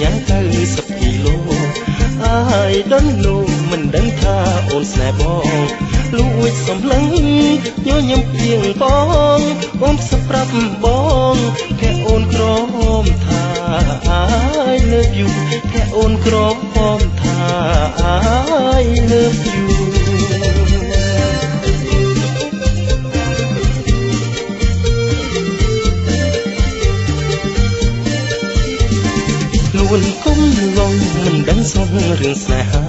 ยังទៅ10 គីឡូ I don't know មិនដឹងថាអូនស្នេហ៍បងលួចសំឡឹងញញឹមពីងបងអូនសប្រាប់បងแค่អូនក្រហមថា I love you แค่អូនក្រហមថា I love youនួនគុំងងមិនដឹងសងរឿងស្នេហា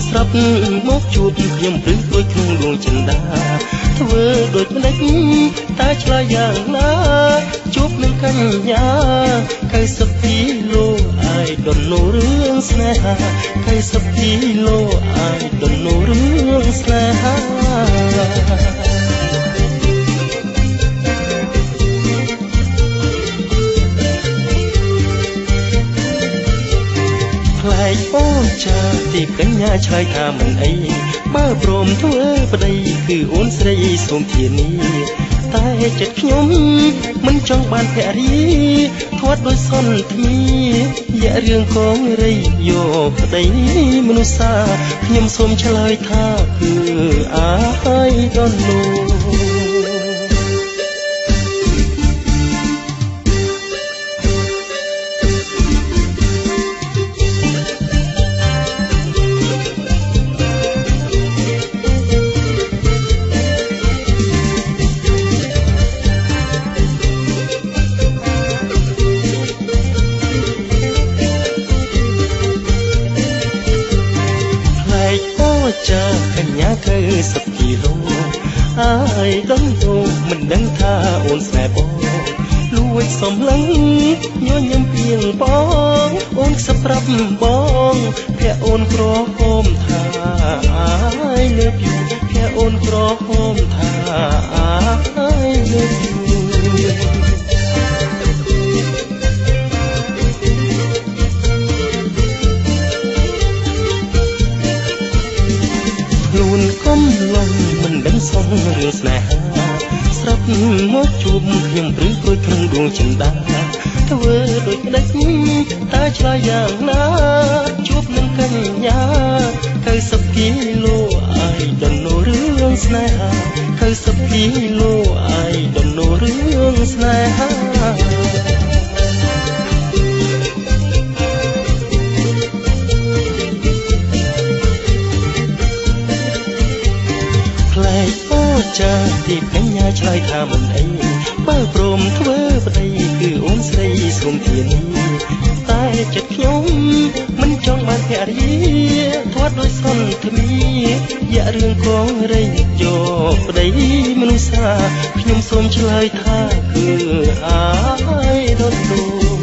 ស្រាប់មកជួបខ្ញុំព្រឹកដូចក្នុងដួងចិន្តាធ្វើដូចម្ដេចតែឆ្លើយយ៉ាងណាជួបនឹងកញ្ញា90 គីឡូ I don't know រឿងស្នេហា90 គីឡូ I don't know រឿងស្នេហាខ្លែងអូនចាទីកញ្ញាឆ្លើយថាមិនអីបើព្រមធ្វើប្តីគឺអូនស្រីសូមធានាតែចិត្តខ្ញុំមិនចង់បានភរិយាធាត់ដោយសន្ធាយៈរឿងកងរៃយកប្តីមនុស្សសាខ្ញុំសូមឆ្លើយថាគឺ I don't knowចាកញ្ញា90 គីឡូ I don't know មិនដឹងថាអូនស្នេហ៍បងលួចសំឡឹងញញឹមពីងបងអូនសប្រាប់បងភ័ក្រអូនក្រហមថា I love you ភ័ក្រអូនក្រហមថា I love youនួនកុំឡងមិនដឹងសងរឿងស្នេហាស្រាប់មកជួបខ្ញុំព្រឹកដូចក្នុងដួងចិន្តាធ្វើដូចក្ដិចតែឆ្លើយយ៉ាងណាជួបនឹងកញ្ញា90 គីឡូ I don't know រឿងស្នេហា90 គីឡូ I don't know រឿងស្នេហាចាទីកញ្ញាឆ្លើយថាមិនអីបើព្រមធ្វើប្តីគឺអូនស្រីសូមធានាតែចិត្តខ្ញុំមិនចង់បានភរិយាធាត់ដោយសន្ធាយៈរឿងកងរៃយកប្តីមនុស្សសាខ្ញុំសូមឆ្លើយថាគឺ I don't know